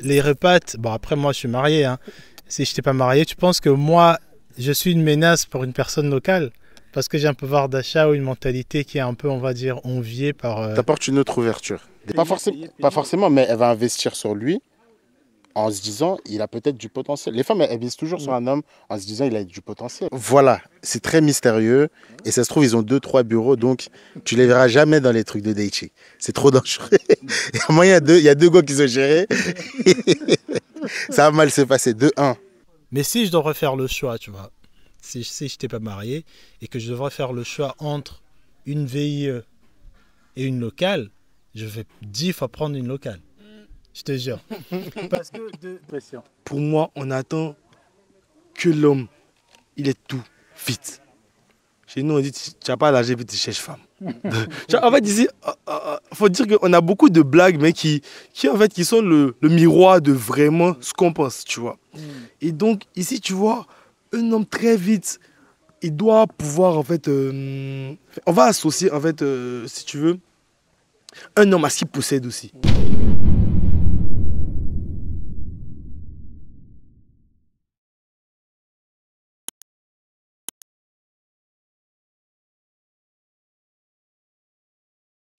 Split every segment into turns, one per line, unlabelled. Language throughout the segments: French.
les repas, bon après moi je suis marié, hein. Si je n'étais pas marié, tu penses que moi je suis une menace pour une personne locale? Parce que j'ai un pouvoir d'achat ou une mentalité qui est un peu, on va dire, enviée par...
T'apportes une autre ouverture. Pas forcément, mais elle va investir sur lui en se disant il a peut-être du potentiel. Les femmes, elles visent toujours sur un homme en se disant il a du potentiel. Voilà, c'est très mystérieux et ça se trouve, ils ont 2, 3 bureaux, donc tu les verras jamais dans les trucs de dating. C'est trop dangereux. Et moi, il y a deux gars qui sont gérés. Ça va mal se passer. De un.
Mais si je devrais faire le choix, tu vois, si je n'étais pas marié et que je devrais faire le choix entre une VIE et une locale, je vais 10 fois prendre une locale. Je te jure. Parce que de pression.
Pour moi, on attend que l'homme, il est tout vite. Chez nous, on dit, tu n'as pas l'âge, tu cherches femme. En fait, ici, il faut dire qu'on a beaucoup de blagues, mais qui sont le miroir de vraiment ce qu'on pense, tu vois. Et donc, ici, tu vois, un homme très vite, il doit pouvoir, en fait, on va associer, en fait, si tu veux, un homme à ce qu'il possède aussi.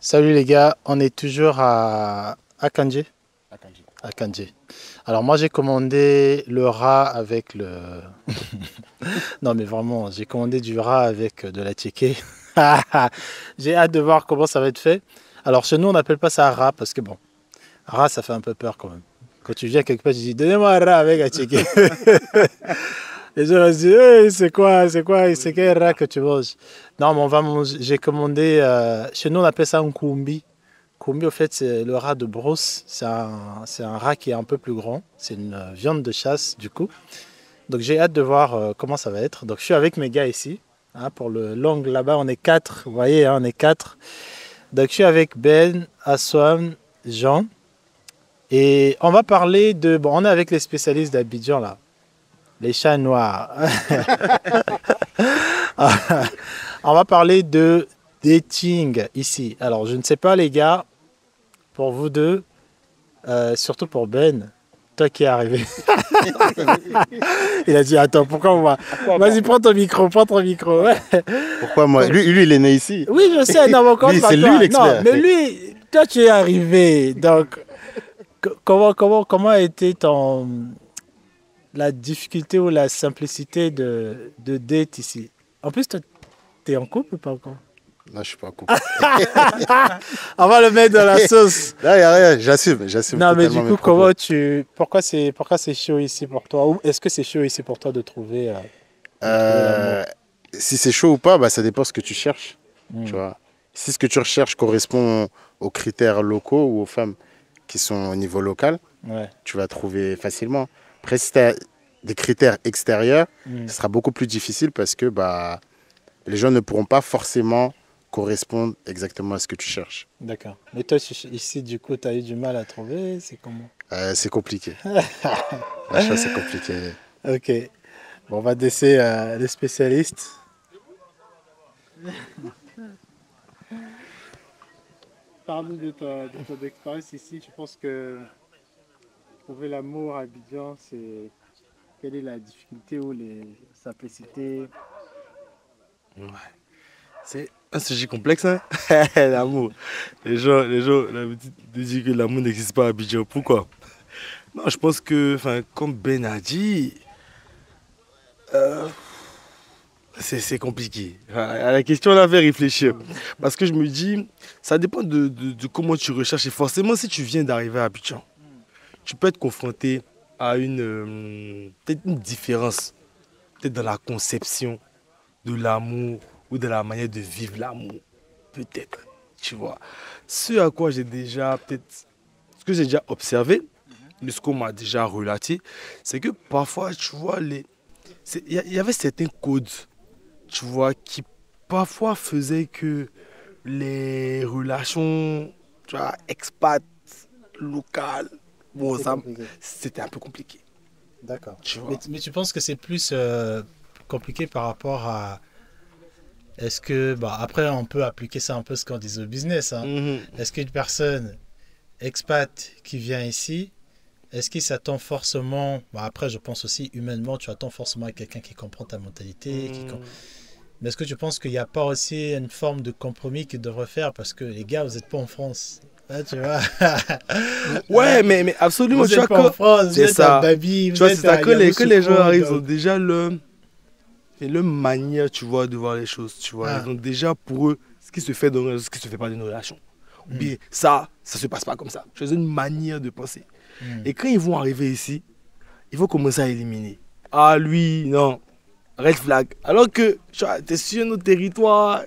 Salut les gars, on est toujours à Kandji. À Kandji. Alors moi j'ai commandé le rat avec le... Non mais vraiment, j'ai commandé du rat avec de la tchéké. J'ai hâte de voir comment ça va être fait. Alors chez nous on n'appelle pas ça rat parce que bon, rat ça fait un peu peur quand même. Quand tu viens quelque part tu dis donnez-moi un rat avec la tchéké. Les gens vont se dire hey, c'est quel rat que tu manges? Non mais on va manger, j'ai commandé, chez nous on appelle ça un koumbi. Koumbi, au fait, c'est le rat de brousse. C'est un rat qui est un peu plus grand. C'est une viande de chasse, du coup. Donc, j'ai hâte de voir comment ça va être. Donc, je suis avec mes gars ici. Hein, pour le l'angle là-bas, on est 4. Vous voyez, hein, on est 4. Donc, je suis avec Ben, Aswan, Jean. Et on va parler de... Bon, on est avec les spécialistes d'Abidjan, là. Les chats noirs. On va parler de dating ici. Alors, je ne sais pas, les gars, pour vous deux, surtout pour Ben, toi qui es arrivé. Il a dit, attends, pourquoi moi? Vas-y, prends ton micro, Ouais.
Pourquoi moi? Lui, il est né ici.
Oui, je sais, non, mais
Lui, c'est lui l'expert.
Non, mais lui, toi tu es arrivé. Donc, comment a été la difficulté ou la simplicité de date ici? En plus, toi, t'es en couple ou pas encore?
Non, je suis pas en couple.
On va le mettre dans la sauce.
Là, il n'y a rien, j'assume.
Non, mais du coup, pourquoi c'est chaud ici pour toi? Ou est-ce que c'est chaud ici pour toi de trouver l'amour?
Si c'est chaud ou pas, bah, ça dépend de ce que tu cherches. Tu vois. Si ce que tu recherches correspond aux critères locaux ou aux femmes qui sont au niveau local,
ouais,
tu vas trouver facilement. Après, si tu as des critères extérieurs, ce sera beaucoup plus difficile parce que bah, les gens ne pourront pas forcément correspondre exactement à ce que tu cherches.
D'accord. Mais toi, ici, du coup, tu as eu du mal à trouver, c'est comment?
C'est compliqué. L'achat, c'est compliqué.
Ok. Bon, on va laisser les spécialistes. Parle-nous de ton expérience ici. Tu penses que trouver l'amour à Abidjan, quelle est la difficulté ou les simplicités?
Ouais. C'est un sujet complexe, hein? L'amour. Les gens l'habitude de dire que l'amour n'existe pas à Abidjan. Pourquoi? Non, je pense que, comme Ben a dit, c'est compliqué. À la question, on a fait réfléchir. Parce que je me dis, ça dépend de comment tu recherches. Et forcément, si tu viens d'arriver à Abidjan, tu peux être confronté à peut-être une différence, peut-être dans la conception de l'amour ou de la manière de vivre l'amour. Peut-être, tu vois. Ce à quoi ce que j'ai déjà observé, de ce qu'on m'a déjà relaté, c'est que parfois, tu vois, il y avait certains codes, tu vois, qui parfois faisaient que les relations, tu vois, expat, locales, bon, c'était un peu compliqué.
D'accord.
Tu vois.
Mais tu penses que c'est plus compliqué par rapport à... Est-ce que... Bon, après, on peut appliquer ça un peu ce qu'on dit au business. Hein. Est-ce qu'une personne expat qui vient ici est-ce qu'il s'attend forcément... Bon, après, je pense aussi, humainement, tu attends forcément à quelqu'un qui comprend ta mentalité. Mais est-ce que tu penses qu'il n'y a pas aussi une forme de compromis qu'il devrait faire? Parce que les gars, vous n'êtes pas en France. Là, tu vois.
Ouais, mais absolument.
Vous n'êtes pas en France, vous êtes à Babi.
Tu vois, c'est ça, que les gens arrivent, ils ont déjà le manière, tu vois, de voir les choses. Tu vois, ils ont déjà pour eux ce qui se fait dans ce qui se fait pas dans une relation. Ou bien ça se passe pas comme ça. Ils ont une manière de penser. Et quand ils vont arriver ici, il faut commencer à éliminer. Ah, lui, non. Red flag. Alors que tu es sur un autre territoire,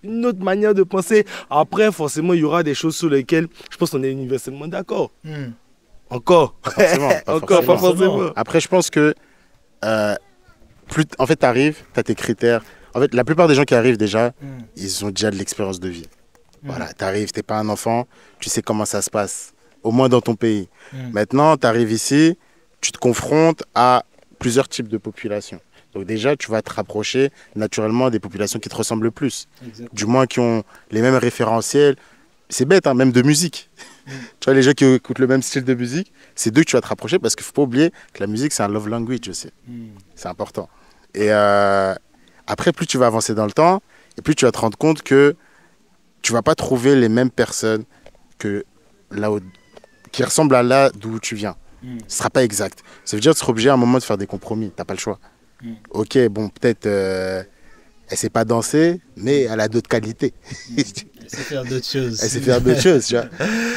une autre manière de penser. Après, forcément, il y aura des choses sur lesquelles je pense qu'on est universellement d'accord. Encore. Pas forcément.
Après, je pense que en fait, tu arrives, tu as tes critères. En fait, la plupart des gens qui arrivent déjà, ils ont déjà de l'expérience de vie. Voilà, tu arrives, tu n'es pas un enfant, tu sais comment ça se passe, au moins dans ton pays. Maintenant, tu arrives ici, tu te confrontes à plusieurs types de populations. Donc déjà, tu vas te rapprocher naturellement des populations qui te ressemblent le plus. Exactement. Du moins qui ont les mêmes référentiels. C'est bête, hein, même de musique. Tu vois, les gens qui écoutent le même style de musique, c'est d'eux que tu vas te rapprocher parce qu'il ne faut pas oublier que la musique, c'est un love language aussi. C'est important. Et après, plus tu vas avancer dans le temps, et plus tu vas te rendre compte que tu ne vas pas trouver les mêmes personnes que qui ressemblent à là d'où tu viens. Ce ne sera pas exact. Ça veut dire que tu seras obligé à un moment de faire des compromis. Tu n'as pas le choix. Ok, bon, peut-être elle ne sait pas danser, mais elle a d'autres qualités.
Elle sait faire d'autres choses.
Elle sait faire d'autres choses, tu vois.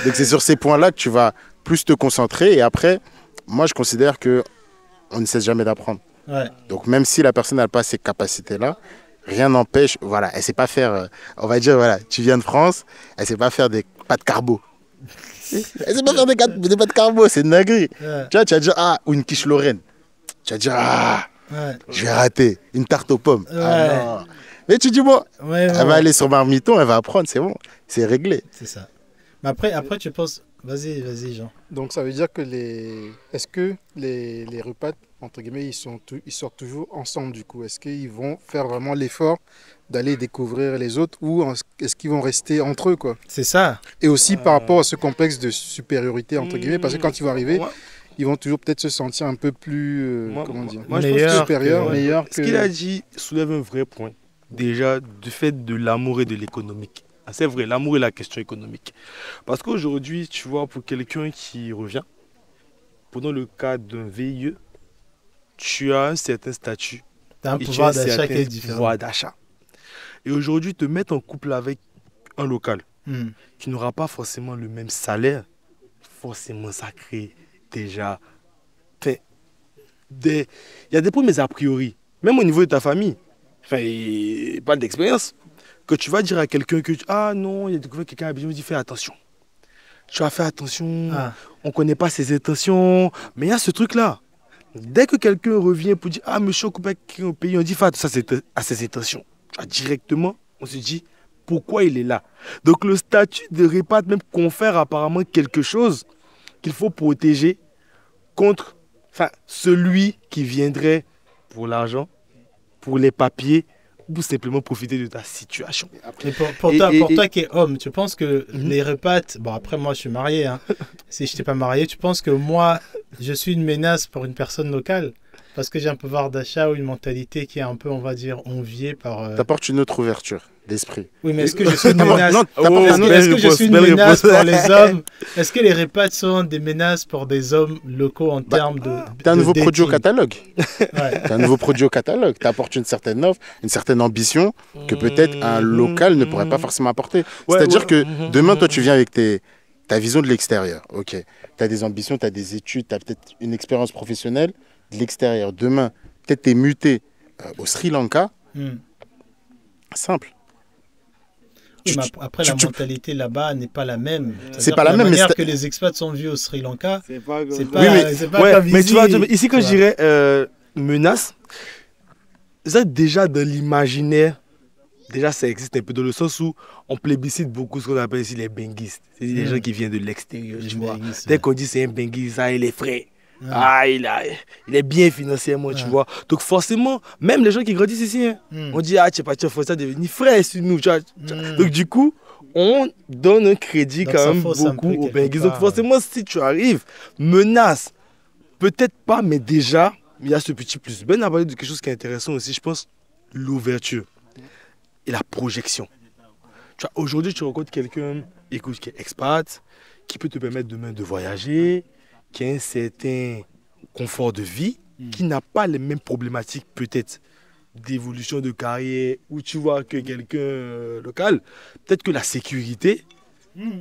Donc c'est sur ces points-là que tu vas plus te concentrer. Et après, moi, je considère qu'on ne cesse jamais d'apprendre.
Ouais. Donc
même si la personne n'a pas ces capacités-là, rien n'empêche, voilà, elle ne sait pas faire, on va dire, voilà, tu viens de France, elle ne sait pas faire des pâtes carbo. Elle ne sait pas faire des pâtes carbo, c'est une dinguerie. Ouais. Tu vois, tu vas dire, ah, ou une quiche Lorraine. Tu vas dire, ah, je vais rater, une tarte aux pommes. Ouais. Ah, non. Mais tu dis, bon, elle va aller sur Marmiton, elle va apprendre, c'est bon, c'est réglé.
C'est ça. Mais après tu penses, vas-y, Jean.
Donc ça veut dire que est-ce que les repas, entre guillemets, ils sortent toujours ensemble du coup? Est-ce qu'ils vont faire vraiment l'effort d'aller découvrir les autres ou est-ce qu'ils vont rester entre eux, quoi?
C'est ça.
Et aussi par rapport à ce complexe de supériorité, entre guillemets, parce que quand ils vont arriver, ils vont toujours peut-être se sentir un peu plus, comment dire, supérieurs, meilleurs.
Ce qu'il a dit soulève un vrai point. Déjà, du fait de l'amour et de l'économique. Ah, c'est vrai, l'amour et la question économique. Parce qu'aujourd'hui, tu vois, pour quelqu'un qui revient, prenons le cas d'un VIE, tu as un certain statut.
Tu as un pouvoir d'achat qui est différent.
Pouvoir d'achat. Et aujourd'hui, te mettre en couple avec un local qui n'aura pas forcément le même salaire, forcément, ça crée déjà... il y a des premiers a priori, même au niveau de ta famille. Enfin, pas d'expérience. Que tu vas dire à quelqu'un que ah non, il y a découvert quelqu'un à Abidjan, il dit fais attention. Tu vas faire attention, on ne connaît pas ses intentions. Mais il y a ce truc-là. Dès que quelqu'un revient pour dire ah, monsieur, au pays, on dit fais attention à ses intentions. Tu vois, directement, on se dit pourquoi il est là. Donc le statut de répat même confère apparemment quelque chose qu'il faut protéger contre celui qui viendrait pour l'argent, pour les papiers, ou simplement profiter de ta situation.
Et pour toi qui es homme, tu penses que les repates... Bon, après, moi, je suis marié. Hein. Si je n'étais pas marié, tu penses que moi, je suis une menace pour une personne locale? Parce que j'ai un pouvoir d'achat ou une mentalité qui est un peu, on va dire, enviée par...
T'apportes une autre ouverture d'esprit.
Oui, mais est-ce que je suis une menace est-ce que je suis une menace pour les hommes? Est-ce que les repates sont des menaces pour des hommes locaux en termes de...
T'as un nouveau produit au catalogue. T'as un nouveau produit au catalogue. T'apportes une certaine offre, une certaine ambition que peut-être un local ne pourrait pas forcément apporter. C'est-à-dire que demain, toi, tu viens avec ta vision de l'extérieur. Ok. T'as des ambitions, t'as des études, t'as peut-être une expérience professionnelle de l'extérieur. Demain, peut-être t'es muté au Sri Lanka. Simple.
Oui, mais après, la mentalité là-bas n'est pas la même.
C'est pas la même.
La manière que les expats sont vus au Sri Lanka, c'est pas
comme ici. Mais tu vois, ici, quand je dirais menace, ça, déjà dans l'imaginaire, déjà ça existe un peu dans le sens où on plébiscite beaucoup ce qu'on appelle ici les benguistes. C'est des gens qui viennent de l'extérieur, tu vois. Dès qu'on dit c'est un benguiste, ça, il est frais. Ah, il est bien financièrement, tu vois. Donc forcément, même les gens qui grandissent ici, on dit, ah, tu sais pas, tu faut ça devenir frère sur nous. Tu vois. Donc du coup, on donne un crédit quand même beaucoup aux benguistes. Donc forcément, si tu arrives, menace, Peut-être pas, mais déjà, il y a ce petit plus. Ben a parlé de quelque chose qui est intéressant aussi, je pense, l'ouverture et la projection. Tu vois, aujourd'hui, tu rencontres quelqu'un, écoute, qui est expat, qui peut te permettre demain de voyager, qui a un certain confort de vie, qui n'a pas les mêmes problématiques peut-être d'évolution de carrière, où tu vois que quelqu'un local, peut-être que la sécurité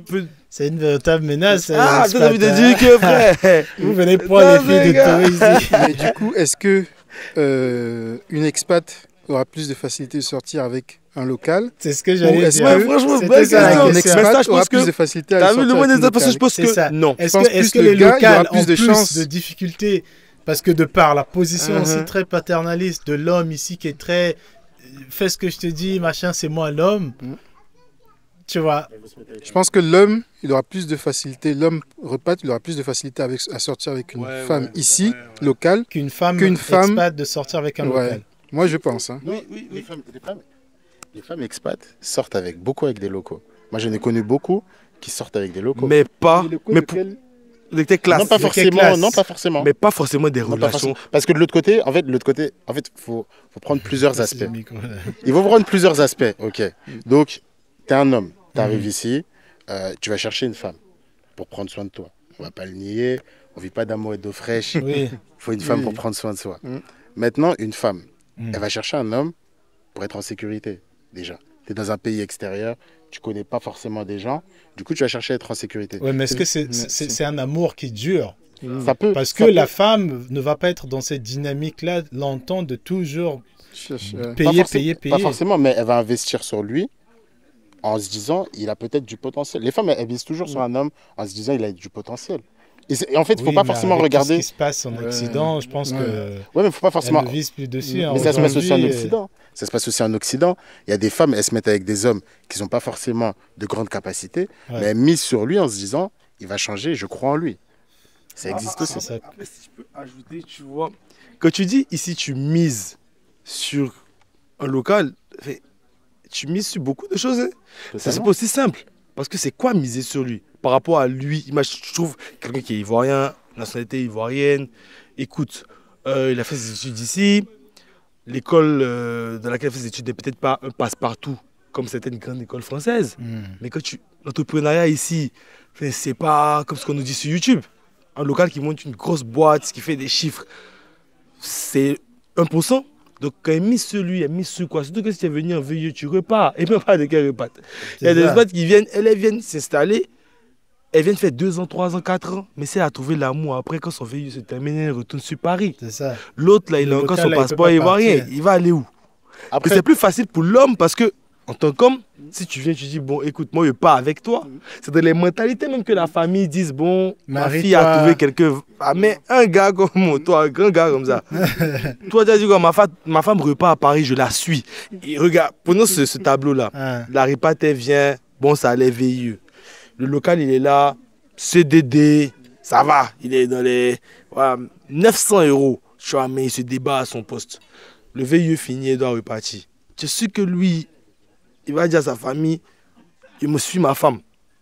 peut...
C'est une véritable menace.
Ah, ça envie de dire que frère,
vous venez prendre les filles de touristes.
Mais du coup, est-ce que une expat aura plus de facilité de sortir avec un local?
C'est ce que j'allais
est-ce
dire.
que-
franchement,
C'était
belle
ça la
question.
Un
question.
Mais ça,
expat
je
aura
pense
plus
que...
de facilité à
T'as vu
sortir
le mot
avec
des
un
parce que je
local.
pense
C'est
que
ça.
non.
Est-ce
pense
que, est-ce
plus
que
le
les
gars, il aura
locales
plus
ont
de
plus
chances.
de difficultés? Parce que de par la position aussi très paternaliste de l'homme ici qui est très fais ce que je te dis, machin, c'est moi l'homme. Tu vois.
Je pense que l'homme, il aura plus de facilité, l'homme repat, il aura plus de facilité à sortir avec une femme ici, locale.
Qu'une femme expat de sortir avec un
Ouais.
local.
Moi, je pense. Hein.
Oui. Les femmes expats sortent beaucoup avec des locaux. Moi, j'en ai connu beaucoup qui sortent avec des locaux.
Mais pas... Mais pour... Des classes.
non, pas
de quelle
forcément.
classe?
Non, pas forcément.
Mais pas forcément des
Non, pas
relations.
forcément. Parce que de l'autre côté, en fait, faut prendre plusieurs aspects.
C'est le micro, là.
Il faut prendre plusieurs aspects. Ok. Donc, tu es un homme, tu arrives ici, tu vas chercher une femme pour prendre soin de toi. On va pas le nier. On vit pas d'amour et d'eau fraîche.
Oui.
Il faut une femme
Oui.
pour prendre soin de soi.
Mm.
Maintenant, une femme, elle va chercher un homme pour être en sécurité, déjà. Tu es dans un pays extérieur, tu connais pas forcément des gens, du coup, tu vas chercher à être en sécurité.
Ouais, mais est-ce que c'est un amour qui dure?
Ça peut.
Parce
ça
que
peut.
la femme ne va pas être dans cette dynamique-là longtemps de toujours
Cherche,
payer.
Pas forcément, mais elle va investir sur lui en se disant, il a peut-être du potentiel. Les femmes, elles visent toujours sur un homme en se disant, il a du potentiel. Et en fait, il ne faut
Oui,
pas
mais
forcément
avec tout
regarder...
ce qui se passe en Occident, je pense que
Ouais, mais il ne faut pas forcément...
elle ne vise plus dessus. hein,
Mais ça se passe aussi en
aujourd'hui,
Occident. Ça se passe aussi en Occident. Il y a des femmes, elles se mettent avec des hommes qui n'ont pas forcément de grandes capacités,
Ouais.
mais elles misent sur lui en se disant, il va changer, je crois en lui. Ça existe aussi.
c'est ça.
Après, si je peux ajouter, tu vois, quand tu dis ici, tu mises sur un local, tu mises sur beaucoup de choses. Hein. Ça, c'est pas aussi simple. Parce que c'est quoi miser sur lui par rapport à lui? Je trouve quelqu'un qui est ivoirien, nationalité ivoirienne. Écoute, il a fait ses études ici. L'école dans laquelle il a fait ses études n'est peut-être pas un passe-partout comme certaines grandes écoles françaises. Mais quand l'entrepreneuriat ici, c'est pas comme ce qu'on nous dit sur YouTube. Un local qui monte une grosse boîte, qui fait des chiffres, c'est 1%. Donc quand elle mise sur lui, elle mise sur quoi? Surtout que si tu es venu en VIE, tu repars. Et même pas de quel repas. Il y a des
ça.
boîtes qui viennent, elles viennent s'installer. Elles viennent faire 2 ans, 3 ans, 4 ans. Mais c'est à trouver l'amour. Après, quand son VIE se termine, elle retourne sur Paris.
C'est ça.
L'autre, là, il
Le
a encore
local,
son
là, il peut
passeport
pas
ivoirien.
partir.
Il va aller où? Mais
Après,
c'est plus facile pour l'homme parce que, en tant qu'homme, si tu viens, tu dis, bon, écoute, moi, je pars avec toi. C'est dans les mentalités même que la famille dise, bon, ma
Marie-toi.
fille a trouvé quelqu'un. Ah, mais un gars comme toi, un grand gars comme ça. Toi, tu as dit, quoi, ma femme repart à Paris, je la suis. Et regarde, prenons ce tableau-là.
Ah.
La répate, elle vient, bon, ça allait VIE. Le local, il est là, CDD, ça va, il est dans les 900 €. Tu vois, mais il se débat à son poste. Le VIE fini, il doit repartir. Je suis que lui, il va dire à sa famille, il me suit ma femme.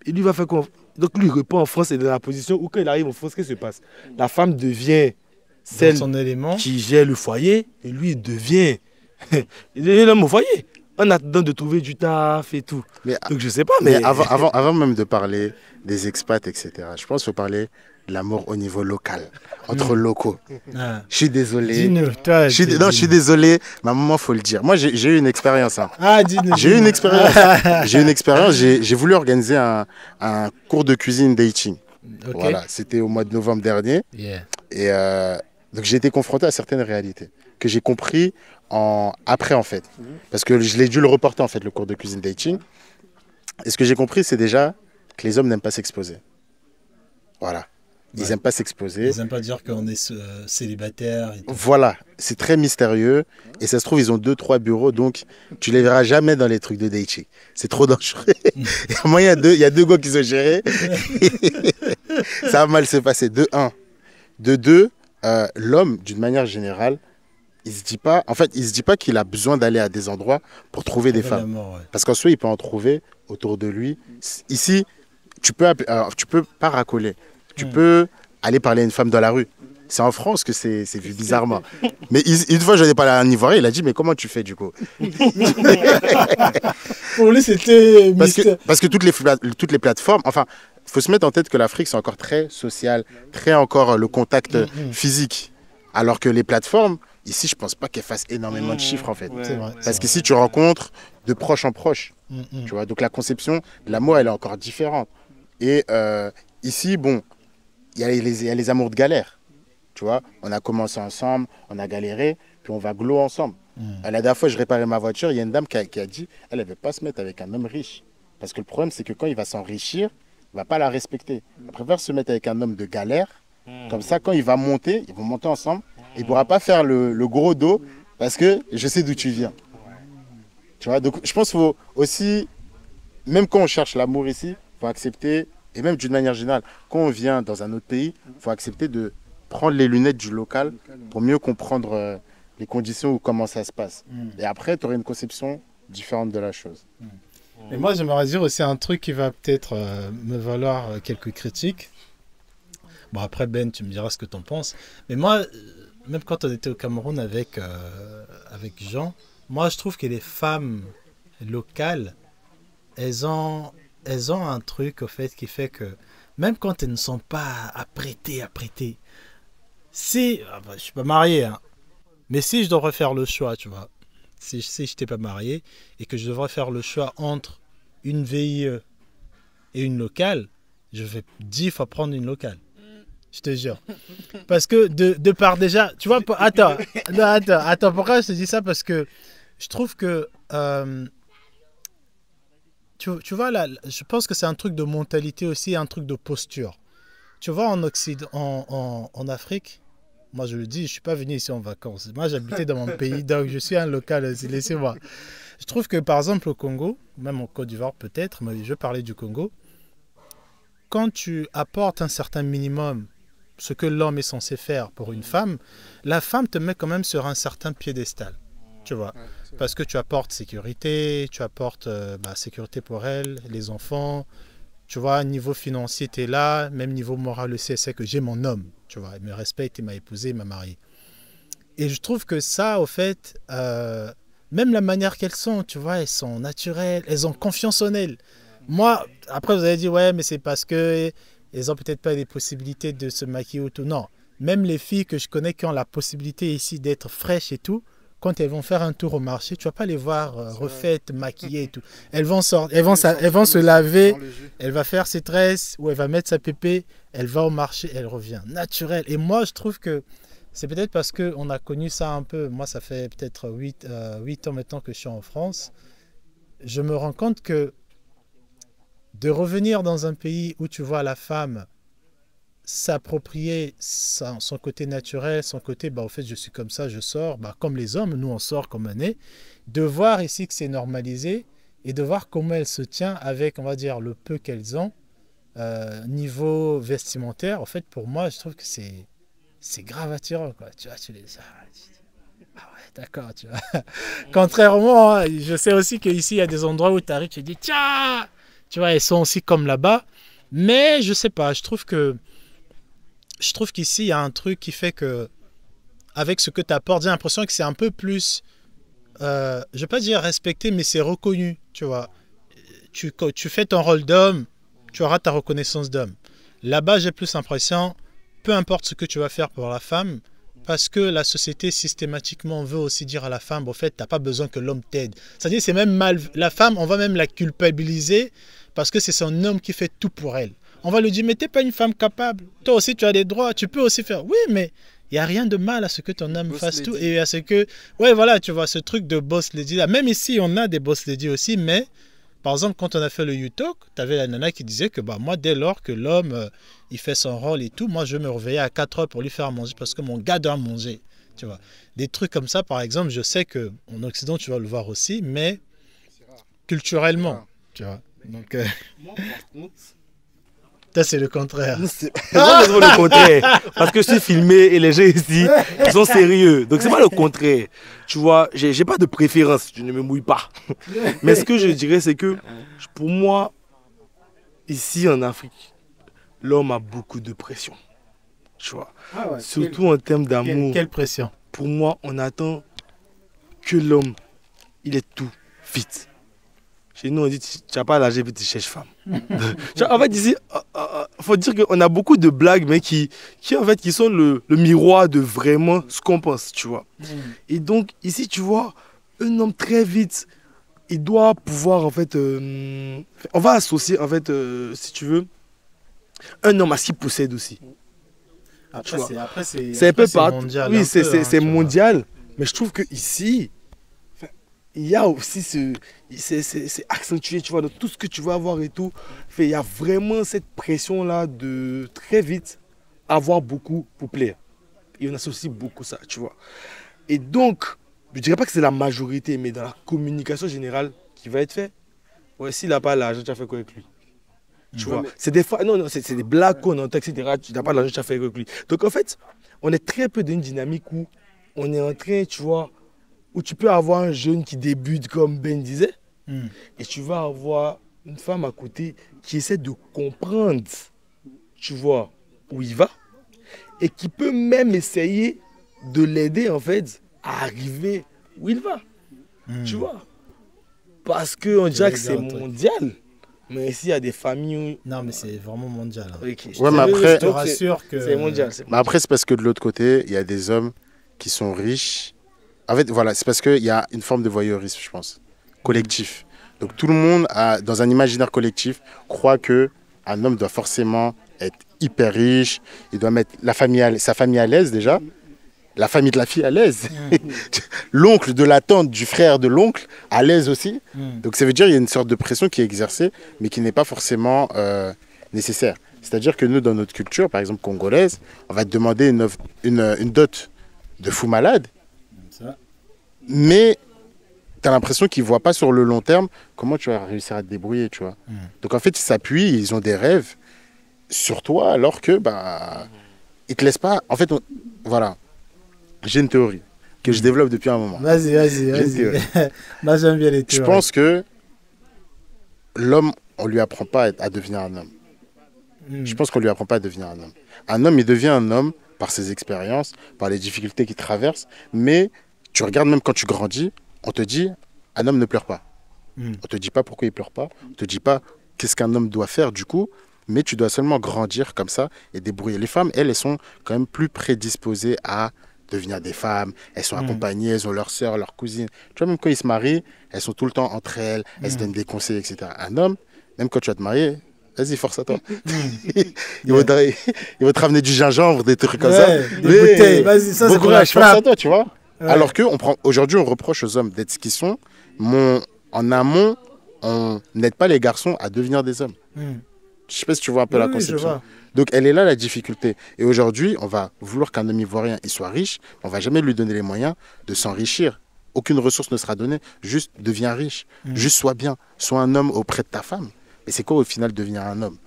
Et lui va faire quoi? Donc lui, il repart en France et dans la position où quand il arrive en France, qu'est-ce qui se passe? La femme devient
Dans
celle
son élément.
qui gère le foyer et lui, il devient l'homme au foyer. En attendant de trouver du taf et tout.
mais,
Donc je sais pas,
mais
mais...
avant même de parler des expats, etc., je pense qu'il faut parler de l'amour au niveau local, entre locaux.
Ah.
Je suis désolé.
Dis-nous, toi.
Je suis désolé, mais à un moment, il faut le dire. Moi, j'ai eu une expérience. Hein.
Ah, dis-nous.
J'ai eu une expérience. J'ai eu une expérience. J'ai voulu organiser un cours de cuisine dating.
Ok.
Voilà, c'était au mois de novembre dernier.
Yeah.
Et donc, j'ai été confronté à certaines réalités que j'ai compris après, en fait. Parce que je l'ai dû le reporter, en fait, le cours de cuisine dating. Et ce que j'ai compris, c'est déjà que les hommes n'aiment pas s'exposer. Voilà. Ils
Ouais.
n'aiment pas s'exposer.
Ils n'aiment pas dire qu'on est célibataire. et tout.
Voilà, c'est très mystérieux. Et ça se trouve, ils ont 2-3 bureaux, donc tu les verras jamais dans les trucs de dating. C'est trop dangereux. Moi, il y a deux gars qui sont gérés. Ça va mal se passer. De un. De deux, l'homme, d'une manière générale, il se dit pas qu'il a besoin d'aller à des endroits pour trouver des femmes.
Vraiment, ouais.
Parce qu'en soi, il peut en trouver autour de lui. Ici, tu peux pas racoler. Tu peux aller parler à une femme dans la rue. C'est en France que c'est vu bizarrement. Mais une fois, je n'ai pas un Ivoirien, il a dit, mais comment tu fais du coup?
Pour lui, c'était...
Parce que toutes les plateformes, enfin, il faut se mettre en tête que l'Afrique, c'est encore très social, très encore le contact physique. Alors que les plateformes, ici, je ne pense pas qu'elles fassent énormément de chiffres, en fait. Parce qu'ici, tu rencontres de proche en proche. Tu vois, donc la conception de l'amour, elle est encore différente. Et ici, bon, il y a les amours de galère. Tu vois, on a commencé ensemble, on a galéré, puis on va glow ensemble. La dernière fois, je réparais ma voiture, il y a une dame qui a dit, elle ne veut pas se mettre avec un homme riche. Parce que le problème, c'est que quand il va s'enrichir, il ne va pas la respecter. Elle préfère se mettre avec un homme de galère. Comme ça, quand il va monter, ils vont monter ensemble. Il ne pourra pas faire le gros dos parce que je sais d'où tu viens. Tu vois, donc je pense qu'il faut aussi, même quand on cherche l'amour ici, il faut accepter, et même d'une manière générale, quand on vient dans un autre pays, il faut accepter de prendre les lunettes du local pour mieux comprendre les conditions ou comment ça se passe. Et après, tu auras une conception différente de la chose.
Et moi, j'aimerais dire aussi un truc qui va peut-être me valoir quelques critiques. Bon, après, Ben, tu me diras ce que tu en penses. Mais moi, même quand on était au Cameroun avec Jean, moi, je trouve que les femmes locales, elles ont un truc, au fait, qui fait que même quand elles ne sont pas apprêtées, si, je ne suis pas marié, hein, mais si je devrais faire le choix, tu vois, si je n'étais pas marié et que je devrais faire le choix entre une VIE et une locale, je vais 10 fois prendre une locale. Je te jure. Parce que de part déjà... Tu vois, attends, pourquoi je te dis ça? Parce que je trouve que... tu vois, là, je pense que c'est un truc de mentalité aussi, un truc de posture. Tu vois, en Occident, en Afrique, moi je le dis, je ne suis pas venu ici en vacances. Moi, j'habitais dans mon pays, donc je suis un local, laissez-moi. Je trouve que, par exemple, au Congo, même en Côte d'Ivoire peut-être, mais je parlais du Congo, quand tu apportes un certain minimum, ce que l'homme est censé faire pour une femme, la femme te met quand même sur un certain piédestal, tu vois. Parce que tu apportes sécurité, tu apportes sécurité pour elle, les enfants, tu vois, niveau financier, tu es là, même niveau moral aussi, elle sait que j'ai mon homme, tu vois, elle me respecte, il m'a épousé, il m'a marié. Et je trouve que ça, au fait, même la manière qu'elles sont, tu vois, elles sont naturelles, elles ont confiance en elles. Moi, après vous avez dit, ouais, mais c'est parce que elles ont peut-être pas les possibilités de se maquiller ou tout. Non, même les filles que je connais qui ont la possibilité ici d'être fraîches et tout, quand elles vont faire un tour au marché, tu vas pas les voir refaites, maquillées et tout. Elles vont se laver, elle va faire ses tresses ou elle va mettre sa pépé, elle va au marché, elle revient naturelle. Et moi, je trouve que c'est peut-être parce qu'on a connu ça un peu. Moi, ça fait peut-être 8 ans maintenant que je suis en France. Je me rends compte que de revenir dans un pays où tu vois la femme s'approprier son côté naturel, son côté, au fait, je suis comme ça, je sors, comme les hommes, nous on sort comme on est, de voir ici que c'est normalisé et de voir comment elle se tient avec, on va dire, le peu qu'elles ont, niveau vestimentaire. En fait, pour moi, je trouve que c'est grave attirant, quoi. Tu vois, tu les ah ouais, d'accord, tu vois. Contrairement, hein, je sais aussi qu'ici, il y a des endroits où tu arrives, tu te dis, tiens, tu vois, elles sont aussi comme là-bas. Mais je sais pas, je trouve qu'ici, il y a un truc qui fait que, avec ce que tu apportes, j'ai l'impression que c'est un peu plus, je ne vais pas dire respecté, mais c'est reconnu, tu vois. Tu fais ton rôle d'homme, tu auras ta reconnaissance d'homme. Là-bas, j'ai plus l'impression, peu importe ce que tu vas faire pour la femme, parce que la société systématiquement veut aussi dire à la femme, en fait, tu n'as pas besoin que l'homme t'aide. C'est-à-dire, c'est même mal. La femme, on va même la culpabiliser parce que c'est son homme qui fait tout pour elle. On va lui dire, mais tu n'es pas une femme capable. Toi aussi, tu as des droits. Tu peux aussi faire. Oui, mais il n'y a rien de mal à ce que ton homme fasse tout. Et à ce que. Ouais, voilà, tu vois, ce truc de boss lady là. Même ici, on a des boss lady aussi, mais. Par exemple, quand on a fait le U-Talk, tu avais la nana qui disait que moi, dès lors que l'homme, il fait son rôle et tout, moi, je me réveillais à 4 heures pour lui faire manger parce que mon gars doit manger. Tu vois. Des trucs comme ça, par exemple, je sais qu'en Occident, tu vas le voir aussi, mais culturellement, tu vois. Donc, moi, par contre, ça, c'est le contraire.
C'est le contraire. Parce que je suis filmé et les gens ici, ils sont sérieux. Donc, c'est pas le contraire. Tu vois, j'ai pas de préférence. Je ne me mouille pas. Mais ce que je dirais, c'est que pour moi, ici en Afrique, l'homme a beaucoup de pression. tu vois.
Ah ouais,
Surtout en termes d'amour.
quelle pression.
Pour moi, on attend que l'homme, il est tout vite. Chez nous, on dit, tu n'as pas l'âge, puis tu cherches femme. En fait, ici, il faut dire qu'on a beaucoup de blagues, mais qui sont le miroir de vraiment ce qu'on pense, tu vois. Et donc, ici, tu vois, un homme très vite, il doit pouvoir, en fait, on va associer, en fait, si tu veux, un homme à ce qu'il possède aussi.
Après,
C'est un peu
mondial.
Oui, c'est mondial. Mais je trouve que ici, il y a aussi c'est accentué, tu vois, de tout ce que tu vas avoir et tout. Il y a vraiment cette pression-là de très vite avoir beaucoup pour plaire. Et on associe beaucoup ça, tu vois. Et donc, je ne dirais pas que c'est la majorité, mais dans la communication générale qui va être faite, ouais, s'il n'a pas l'argent, tu as fait quoi avec lui? Tu vois, c'est des fois, non, c'est des blagues qu'on entend, etc. Tu n'as pas l'argent, tu as fait quoi avec lui? Donc en fait, on est très peu dans une dynamique où on est en train, tu vois, où tu peux avoir un jeune qui débute, comme Ben disait, et tu vas avoir une femme à côté qui essaie de comprendre, tu vois, où il va, et qui peut même essayer de l'aider, en fait, à arriver où il va. Tu vois. Parce qu'on dirait que c'est mondial. Mais ici, il y a des familles où...
Non, mais c'est vraiment mondial. Hein.
Okay.
Ouais, mais après,
je te rassure que...
C'est mondial.
Mais après, c'est parce que de l'autre côté, il y a des hommes qui sont riches. En fait, voilà, c'est parce qu'il y a une forme de voyeurisme, je pense, collectif. Donc tout le monde, dans un imaginaire collectif, croit qu'un homme doit forcément être hyper riche, il doit mettre sa famille à l'aise déjà, la famille de la fille à l'aise, l'oncle de la tante, du frère de l'oncle à l'aise aussi. Donc ça veut dire qu'il y a une sorte de pression qui est exercée, mais qui n'est pas forcément nécessaire. C'est-à-dire que nous, dans notre culture, par exemple congolaise, on va te demander une dot de fou malade, mais tu as l'impression qu'ils ne voient pas sur le long terme comment tu vas réussir à te débrouiller, tu vois. Donc en fait, ils s'appuient, ils ont des rêves sur toi, alors que ils te laissent pas. En fait, voilà. J'ai une théorie que je développe depuis un moment.
Vas-y. Moi, j'aime bien les théories.
Je pense que l'homme, on lui apprend pas à devenir un homme. Je pense qu'on lui apprend pas à devenir un homme. Un homme, il devient un homme par ses expériences, par les difficultés qu'il traverse. Mais tu regardes, même quand tu grandis, on te dit, un homme ne pleure pas. On te dit pas pourquoi il pleure pas. On te dit pas qu'est-ce qu'un homme doit faire du coup. Mais tu dois seulement grandir comme ça et débrouiller. Les femmes, elles sont quand même plus prédisposées à devenir des femmes. Elles sont accompagnées, elles ont leurs sœurs, leurs cousines. Tu vois, même quand ils se marient, elles sont tout le temps entre elles, elles se donnent des conseils, etc. Un homme, même quand tu vas te marier, vas-y, force à toi. Il va te ramener du gingembre, des trucs comme ça.
Des bouteilles, vas-y, ça c'est pour la
force à toi, tu vois.
Ouais.
Alors qu'aujourd'hui, on reproche aux hommes d'être ce qu'ils sont. En amont, on n'aide pas les garçons à devenir des hommes. Je ne sais pas si tu vois un peu la conception. Donc, elle est là, la difficulté. Et aujourd'hui, on va vouloir qu'un homme ivoirien il soit riche. On ne va jamais lui donner les moyens de s'enrichir. Aucune ressource ne sera donnée. Juste deviens riche. Juste sois bien. Sois un homme auprès de ta femme. Mais c'est quoi, au final, devenir un homme?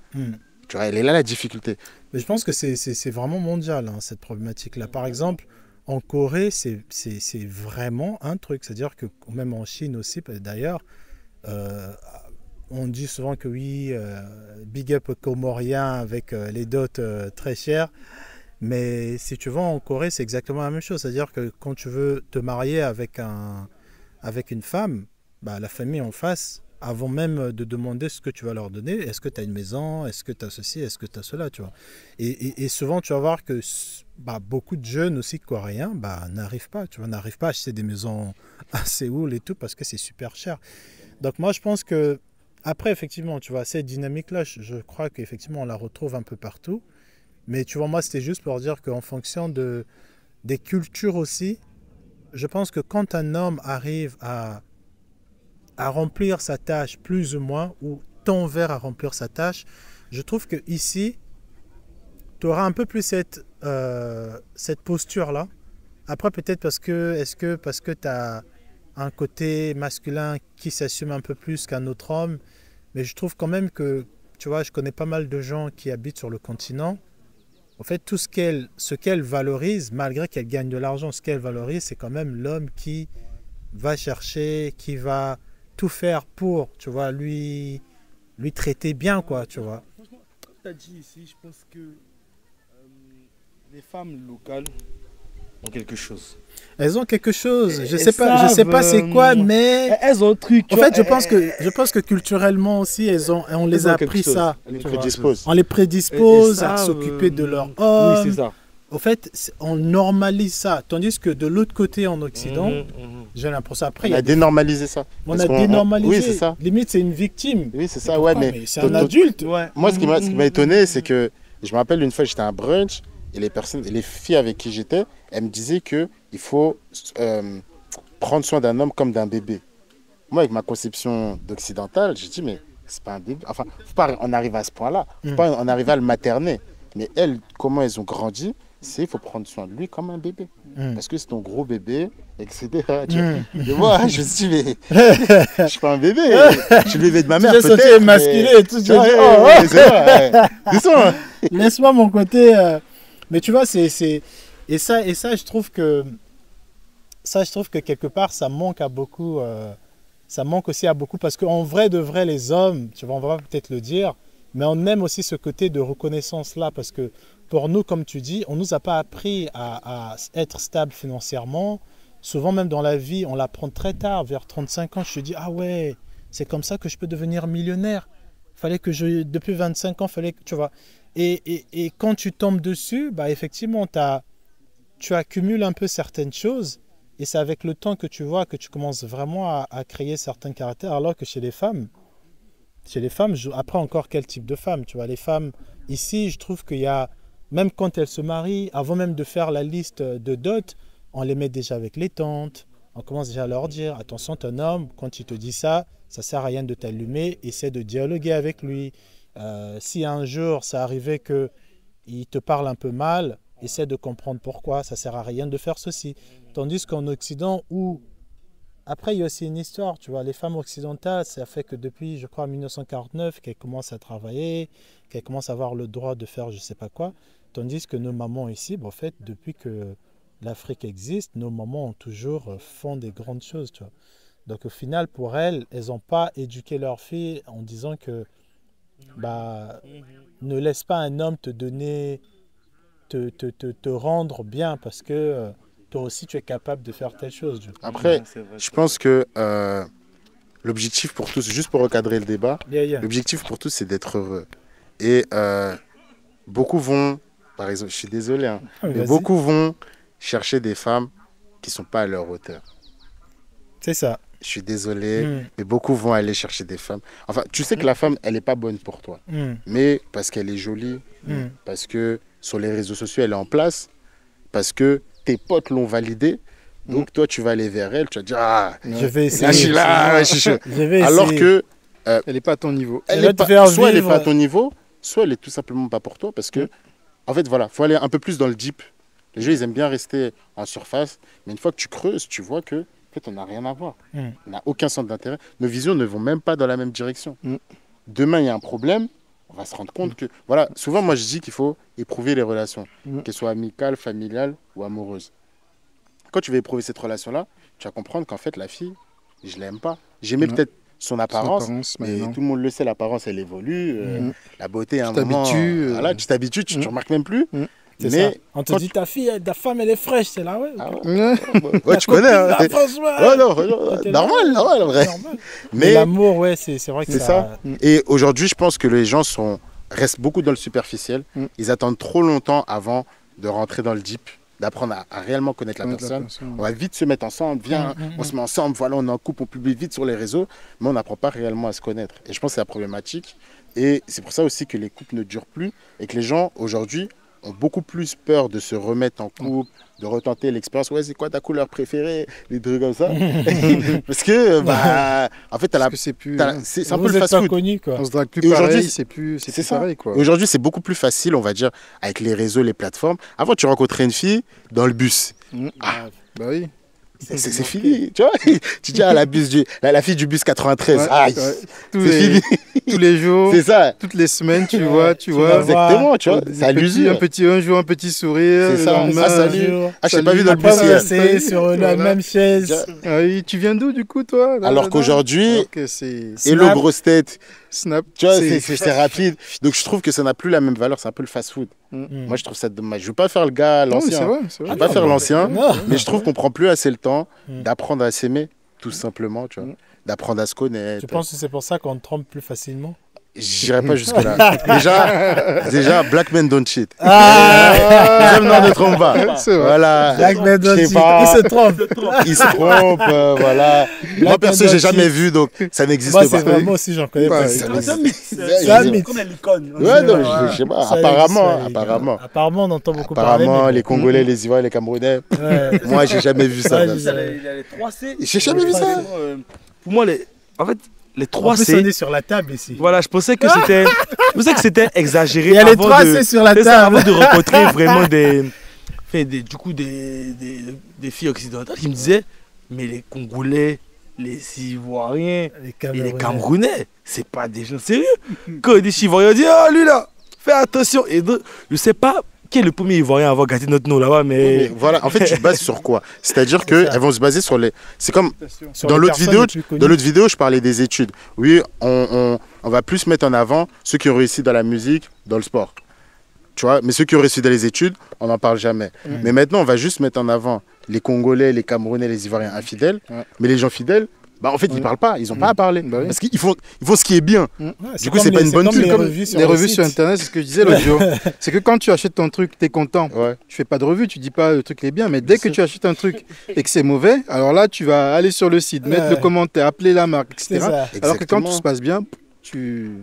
Tu vois, elle est là, la difficulté.
Mais je pense que c'est vraiment mondial, hein, cette problématique-là. Par exemple, en Corée, c'est vraiment un truc. C'est-à-dire que même en Chine aussi, d'ailleurs, on dit souvent que oui, big up aux Comoriens avec les dots très chères. Mais si tu vas en Corée, c'est exactement la même chose. C'est-à-dire que quand tu veux te marier avec une femme, la famille en face, avant même de demander ce que tu vas leur donner, est-ce que tu as une maison, est-ce que tu as ceci, est-ce que tu as cela, tu vois. Et souvent, tu vas voir que beaucoup de jeunes aussi coréens n'arrivent pas à acheter des maisons à Séoul et tout parce que c'est super cher. Donc moi, je pense que après, effectivement, tu vois, cette dynamique-là, je crois qu'effectivement, on la retrouve un peu partout. Mais tu vois, moi, c'était juste pour dire qu'en fonction des cultures aussi, je pense que quand un homme arrive à remplir sa tâche plus ou moins, ou tend vers à remplir sa tâche, je trouve que ici, tu auras un peu plus cette posture-là. Après, peut-être parce que tu as un côté masculin qui s'assume un peu plus qu'un autre homme. Mais je trouve quand même que, tu vois, je connais pas mal de gens qui habitent sur le continent. En fait, tout ce qu'elle valorise, malgré qu'elle gagne de l'argent, ce qu'elle valorise, c'est quand même l'homme qui va chercher, qui va tout faire pour, tu vois, lui traiter bien, quoi, tu vois.
Franchement, tu as dit ici, je pense que Les femmes locales ont quelque chose.
Elles ont quelque chose. Je
Elles
sais pas c'est quoi, mais
elles ont un truc.
en fait, je pense que culturellement aussi, on les a appris ça.
On les prédispose.
On les prédispose à
ça,
s'occuper de leur homme.
Oui, c'est ça.
Au fait, on normalise ça. Tandis que de l'autre côté, en Occident, j'ai l'impression après.
On a dénormalisé ça.
On a dénormalisé.
Oui, c'est ça.
Limite, c'est une victime.
Oui, c'est ça, ouais, mais
c'est un adulte.
Ouais.
moi, ce qui m'a étonné, c'est que je me rappelle une fois, j'étais à un brunch et les filles avec qui j'étais, elles me disaient que il faut prendre soin d'un homme comme d'un bébé. Moi, avec ma conception d'occidentale, j'ai dit, mais c'est pas un bébé. Enfin, faut pas en arriver à ce point-là. Faut pas en arriver à le materner. Mais elles, comment elles ont grandi, c'est il faut prendre soin de lui comme un bébé. Parce que c'est ton gros bébé, etc. Et moi, je me suis dit, mais je suis pas un bébé. Je suis le bébé de ma mère, peut-être.
Tu émasculé et tout.
C'est vrai. Doucement.
Laisse-moi mon côté. Mais tu vois, et ça, je trouve que quelque part, ça manque à beaucoup. Ça manque aussi à beaucoup parce qu'en vrai de vrai, les hommes, tu vois, on va peut-être le dire, mais on aime aussi ce côté de reconnaissance là parce que pour nous, comme tu dis, on nous a pas appris à être stable financièrement. Souvent, même dans la vie, on l'apprend très tard, vers 35 ans. Je te dis, ah ouais, c'est comme ça que je peux devenir millionnaire. Depuis 25 ans, fallait que, tu vois. Et quand tu tombes dessus, bah effectivement, tu accumules un peu certaines choses. Et c'est avec le temps que tu vois que tu commences vraiment à créer certains caractères. Alors que chez les femmes, après encore quel type de femme, tu vois. Les femmes, ici, je trouve qu'il y a, même quand elles se marient, avant même de faire la liste de dot, on les met déjà avec les tantes. On commence déjà à leur dire, attention, ton homme, quand il te dit ça, ça sert à rien de t'allumer, essaie de dialoguer avec lui. Si un jour ça arrivait qu'il te parle un peu mal, essaie de comprendre pourquoi, ça sert à rien de faire ceci. Tandis qu'en Occident, où après il y a aussi une histoire, tu vois, les femmes occidentales, ça fait que depuis, je crois, 1949, qu'elles commencent à travailler, qu'elles commencent à avoir le droit de faire je sais pas quoi, tandis que nos mamans ici, en fait, depuis que l'Afrique existe, nos mamans ont toujours font des grandes choses, tu vois. Donc au final, pour elles, elles n'ont pas éduqué leurs filles en disant que ne laisse pas un homme te donner, te rendre bien parce que toi aussi tu es capable de faire telle chose.
Après, je pense que l'objectif pour tous, juste pour recadrer le débat, l'objectif pour tous c'est d'être heureux. Et beaucoup vont, par exemple, je suis désolé, hein, mais beaucoup vont chercher des femmes qui ne sont pas à leur hauteur.
C'est ça.
Je suis désolé, mais beaucoup vont aller chercher des femmes. Enfin, tu sais que la femme, elle n'est pas bonne pour toi. Mais parce qu'elle est jolie, parce que sur les réseaux sociaux, elle est en place, parce que tes potes l'ont validée. Donc, toi, tu vas aller vers elle, tu vas dire, ah,
je vais essayer.
Là, je suis là, ouais, je vais alors que...
elle n'est pas à ton niveau.
Soit elle n'est pas à ton niveau, soit elle n'est tout simplement pas pour toi, parce que, en fait, voilà, il faut aller un peu plus dans le deep. Les gens, ils aiment bien rester en surface, mais une fois que tu creuses, tu vois que en fait, on n'a rien à voir. On n'a aucun centre d'intérêt. Nos visions ne vont même pas dans la même direction. Demain, il y a un problème, on va se rendre compte que... Voilà, souvent, moi, je dis qu'il faut éprouver les relations, qu'elles soient amicales, familiales ou amoureuses. Quand tu vas éprouver cette relation-là, tu vas comprendre qu'en fait, la fille, je ne l'aime pas. J'aimais peut-être son apparence, mais tout le monde le sait, l'apparence, elle évolue. La beauté, à un moment... Voilà, tu t'habitues, tu ne remarques même plus.
Mais on te dit ta femme elle est fraîche, c'est là, ouais.
Ouais, tu connais. Hein. Ouais, normal, en vrai.
Mais l'amour, ouais, c'est vrai que
c'est ça. Et aujourd'hui, je pense que les gens restent beaucoup dans le superficiel. Ils attendent trop longtemps avant de rentrer dans le deep, d'apprendre à réellement connaître la personne. On va vite se mettre ensemble, viens, on se met ensemble, voilà, on est en couple, on publie vite sur les réseaux, mais on n'apprend pas réellement à se connaître. Et je pense que c'est la problématique. Et c'est pour ça aussi que les couples ne durent plus et que les gens, aujourd'hui, ont beaucoup plus peur de se remettre en couple, de retenter l'expérience. Ouais, c'est quoi ta couleur préférée? Des trucs comme ça. Parce que, en fait, c'est un peu le fast-food.
On se drague plus pareil, c'est plus pareil, quoi.
Aujourd'hui, c'est beaucoup plus facile, on va dire, avec les réseaux, les plateformes. Avant, tu rencontrais une fille dans le bus.
Bah oui.
C'est fini, tu vois. Tu dis à la fille du bus 93, c'est fini.
Tous les jours, c'est ça. Toutes les semaines, tu vois.
Exactement, tu vois. C'est à l'usure.
Un jour, un petit sourire.
C'est ça. Salut. Je t'ai pas vu dans le bus
hier. C'est sur la même chaise.
Oui, tu viens d'où, du coup, toi?
Alors qu'aujourd'hui, hello grosse tête.
Snap.
Tu vois, c'est rapide. Donc je trouve que ça n'a plus la même valeur. C'est un peu le fast-food. Moi, je trouve ça dommage. Je veux pas faire le gars,
Non, mais
l'ancien.
c'est vrai, c'est
Je
vrai.
veux pas faire l'ancien,
Non.
mais je trouve qu'on prend plus assez le temps
Mm.
d'apprendre à s'aimer, tout simplement, tu vois.
Mm.
D'apprendre à se connaître.
Tu penses que c'est pour ça qu'on trompe plus facilement?
J'irai pas jusque-là. déjà, black men don't cheat.
Ah,
Les hommes noirs ne trompent pas.
C'est vrai.
Voilà.
Black men
Je
don't
sais
cheat.
pas.
Il se trompe.
Ils se trompent, voilà. Moi, perso,
men
j'ai
don't
jamais
cheat.
vu, donc ça n'existe
Moi, c'est
pas.
vraiment aussi, j'en connais pas.
Ouais,
Ça
C'est un
n'existe-
mythe.
C'est un mythe.
Comme la licorne.
Ouais, non,
Ouais.
je sais pas.
Ça
Apparemment,
existe,
apparemment.
Apparemment, on entend beaucoup parler.
Apparemment,
mais
les Congolais, les Ivoiriens, les Camerounais.
bon. Ouais.
Moi, j'ai jamais vu ça.
Ouais,
là.
j'ai-
Il y a les 3C.
J'ai jamais vu ça.
Pour moi, en fait, les
En plus,
3C.
on est sur la table ici.
Voilà, je pensais que c'était exagéré.
Il y a les
avant
3
de-
C sur la
c'est ça,
table.
avant de rencontrer vraiment des filles occidentales qui me disaient, mais les Congolais, les Ivoiriens
Les
et les
Camerounais.
Camerounais, c'est pas des gens sérieux. Quand ils disent Ivoiriens, on dit, ah lui là, fais attention. Et donc, je sais pas qui est le premier Ivoirien à avoir gâté notre nom là-bas,
Mais
mais
voilà, en fait, tu te bases sur quoi? C'est-à-dire
C'est ça.
qu'elles vont se baser sur les. C'est comme
Sur
dans
les
l'autre
personnes
vidéo,
les plus connues.
dans l'autre vidéo, je parlais des études. Oui, on va plus mettre en avant ceux qui ont réussi dans la musique, dans le sport. Tu vois, mais ceux qui ont réussi dans les études, on n'en parle jamais. Mais maintenant, on va juste mettre en avant les Congolais, les Camerounais, les Ivoiriens infidèles.
Ouais.
Mais les gens fidèles, bah, en fait, ils parlent pas, ils n'ont pas à parler.
Bah oui.
Parce qu'ils font ce qui est bien.
Ouais,
Du coup,
comme
c'est pas
les-
une bonne
comme
pub,
les
comme
revues sur
Les
le
revues
site.
sur Internet, c'est ce que je disais l'autre jour. C'est que quand tu achètes ton truc, tu es content.
Ouais.
Tu fais pas de revue, tu dis pas le truc il est bien, mais dès que
sûr.
tu achètes un truc et que c'est mauvais, alors là tu vas aller sur le site, mettre
Ouais.
le commentaire, appeler la marque,
C'est
etc.
ça.
Alors que quand
Exactement.
tout se passe bien, tu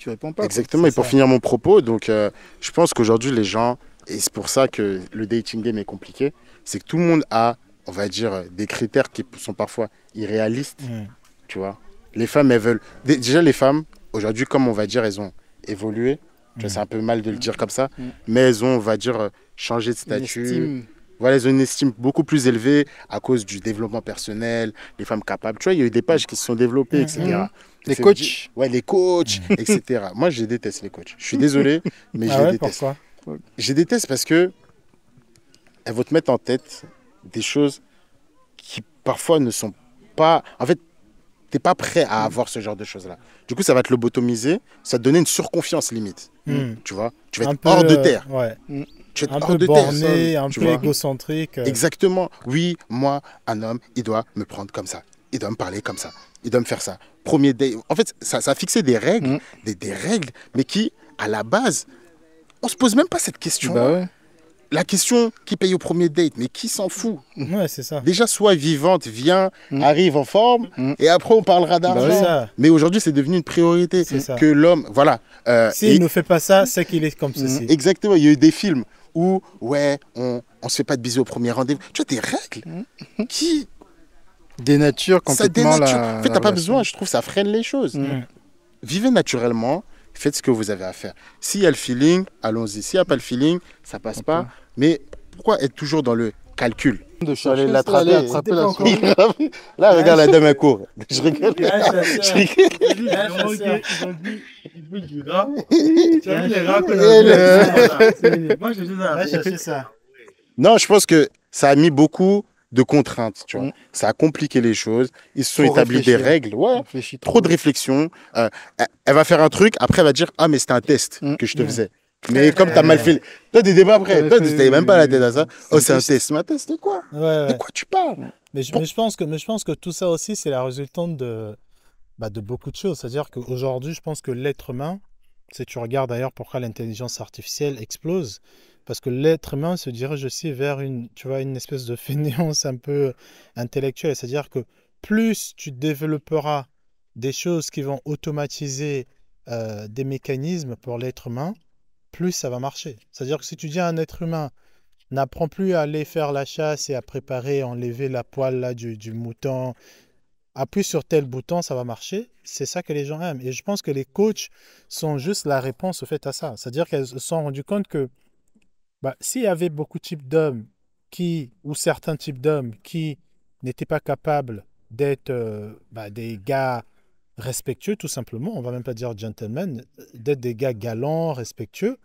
réponds pas. quoi.
Exactement,
c'est
et pour
ça.
finir mon propos, donc je pense qu'aujourd'hui les gens, et c'est pour ça que le dating game est compliqué, c'est que tout le monde a, on va dire, des critères qui sont parfois irréalistes,
Mm.
tu vois. Les femmes, elles veulent... Déjà les femmes, aujourd'hui, comme on va dire, elles ont évolué, tu vois, c'est un peu mal de le dire comme ça, mais elles ont, on va dire, changé de
Une
statut.
estime.
Voilà, elles ont une estime beaucoup plus élevée à cause du développement personnel, les femmes capables. Tu vois, il y a eu des pages qui se sont développées, etc.
Les
C'est-
coachs.
Ouais, les coachs, etc. Moi, je déteste les coachs. Je suis désolé, mais je
Ah
les
ouais,
déteste.
pourquoi?
Je les déteste parce que elles vont te mettre en tête des choses qui parfois ne sont pas. En fait, t'es pas prêt à avoir ce genre de choses-là. Du coup, ça va te lobotomiser, ça va te donner une surconfiance limite.
Mm.
Tu vois, tu vas
Un
être
peu,
hors de terre.
Ouais.
Tu vas
Un
être
peu
hors de terre.
borné, un
tu
peu
vois.
égocentrique.
Exactement. Oui, moi, un homme, il doit me prendre comme ça. Il doit me parler comme ça. Il doit me faire ça. Premier date. En fait, ça a fixé des règles, des règles, mais qui, à la base, on se pose même pas cette question.
Bah ouais.
La question qui paye au premier date, mais qui s'en fout?
Ouais, c'est ça.
Déjà, sois vivante, viens, arrive en forme, et après, on parlera d'argent.
c'est ça.
Mais aujourd'hui, c'est devenu une priorité
C'est ça.
que l'homme. Voilà.
S'il ne fait pas ça, c'est qu'il est comme ceci.
Exactement. Il y a eu des films où, ouais, on se fait pas de bisous au premier rendez-vous. Tu vois, des règles qui.
Dénature
Ça
complètement
dénature.
la.
En fait,
la
t'as pas
relation.
besoin, je trouve, ça freine les choses.
Mm.
Vivez naturellement, faites ce que vous avez à faire. S'il y a le feeling, allons-y. S'il n'y a pas le feeling, ça passe pas. Mais pourquoi être toujours dans le calcul?
De
Sur aller
chercher,
l'attraper.
aller attraper la
C'était pas
souris.
Là, regarde la dame, elle court. Je rigole. Je rigole.
Va chercher ça.
Non, je pense que ça a mis beaucoup de contraintes, tu vois. Ça a compliqué les choses. Ils se sont
Faut
établis des
réfléchir.
règles. Ouais.
Réfléchis
Trop de réflexion. Elle va faire un truc, après elle va dire ah mais c'était un test que je te faisais. Mais comme tu as mal fait, toi des débats après, toi tu n'avais même pas la tête à ça. Oh c'est un test, mais un test de quoi?
Ouais, ouais.
De quoi tu parles?
Mais je pense que tout ça aussi, c'est la résultante de beaucoup de choses. C'est-à-dire qu'aujourd'hui, je pense que l'être humain, si tu regardes d'ailleurs pourquoi l'intelligence artificielle explose, parce que l'être humain se dirige aussi vers une espèce de fainéance un peu intellectuelle. C'est-à-dire que plus tu développeras des choses qui vont automatiser des mécanismes pour l'être humain, plus ça va marcher. C'est-à-dire que si tu dis à un être humain, n'apprends plus à aller faire la chasse et à préparer, enlever la poêle là, du mouton, appuie sur tel bouton, ça va marcher. C'est ça que les gens aiment. Et je pense que les coachs sont juste la réponse au fait à ça. C'est-à-dire qu'elles se sont rendues compte que s'il y avait beaucoup de types d'hommes ou certains types d'hommes qui n'étaient pas capables d'être des gars respectueux, tout simplement, on va même pas dire gentlemen, d'être des gars galants, respectueux,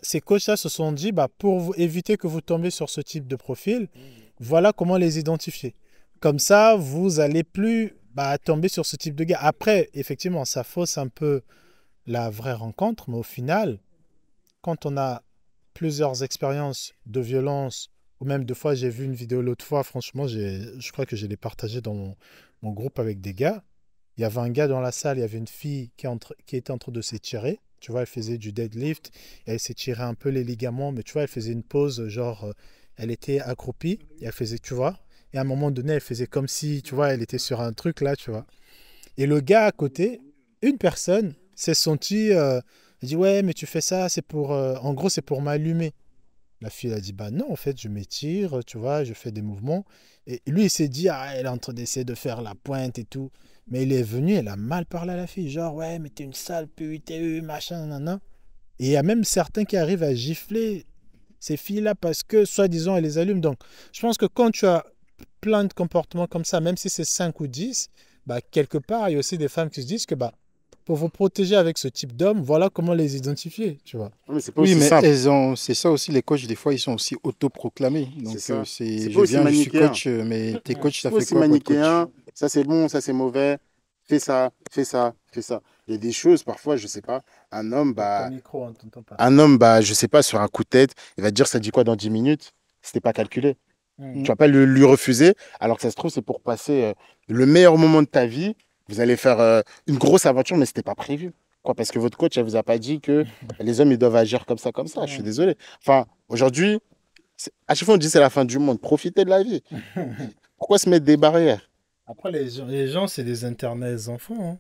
ces coachs-là se sont dit, pour éviter que vous tombiez sur ce type de profil, voilà comment les identifier. Comme ça, vous allez plus tomber sur ce type de gars. Après, effectivement, ça fausse un peu la vraie rencontre, mais au final, quand on a plusieurs expériences de violence, ou même 2 fois, j'ai vu une vidéo l'autre fois, franchement, je crois que je l'ai partagée dans mon groupe avec des gars. Il y avait un gars dans la salle, il y avait une fille qui était en train de s'étirer. Tu vois, elle faisait du deadlift, et elle s'étirait un peu les ligaments, mais tu vois, elle faisait une pause, genre, elle était accroupie, et elle faisait, tu vois, et à un moment donné, elle faisait comme si, tu vois, elle était sur un truc là, tu vois. Et le gars à côté, une personne, s'est senti, il dit, ouais, mais tu fais ça, c'est pour, en gros, c'est pour m'allumer. La fille a dit, bah non, en fait, je m'étire, tu vois, je fais des mouvements. Et lui, il s'est dit, ah, elle est en train d'essayer de faire la pointe et tout. Mais il est venu, elle a mal parlé à la fille, genre, ouais, mais t'es une sale PUTE, machin, nanana. Et il y a même certains qui arrivent à gifler ces filles-là parce que, soi-disant, elles les allument. Donc, je pense que quand tu as plein de comportements comme ça, même si c'est 5 ou 10, bah, quelque part, il y a aussi des femmes qui se disent que, bah, pour vous protéger avec ce type d'hommes, voilà comment les identifier, tu vois.
Mais c'est pas
Oui,
aussi
mais
simple.
c'est ça aussi, les coachs, des fois, ils sont aussi autoproclamés. Donc,
C'est ça. C'est
je
pas aussi
viens, je suis
manichéen.
coach, mais t'es coach, ça
C'est pas
fait
aussi
quoi pour être coach?
manichéen. Ça, c'est bon, ça, c'est mauvais. Fais ça, fais ça, fais ça. Il y a des choses, parfois, je sais pas. Un homme, bah,
micro, on t'entend pas.
je sais pas, sur un coup de tête, il va te dire, ça dit quoi dans 10 minutes? C'était pas calculé.
Mm.
Tu vas pas lui refuser, alors que ça se trouve, c'est pour passer le meilleur moment de ta vie. Vous allez faire une grosse aventure, mais c'était pas prévu. Quoi, parce que votre coach, elle vous a pas dit que les hommes, ils doivent agir comme ça, comme ça. Je suis désolé. Enfin, aujourd'hui, à chaque fois, on dit c'est la fin du monde. Profitez de la vie. Pourquoi se mettre des barrières?
Après, les gens, c'est des internets enfants, hein.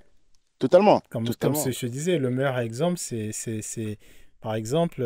Totalement.
Comme
Totalement.
je te disais, le meilleur exemple, par exemple,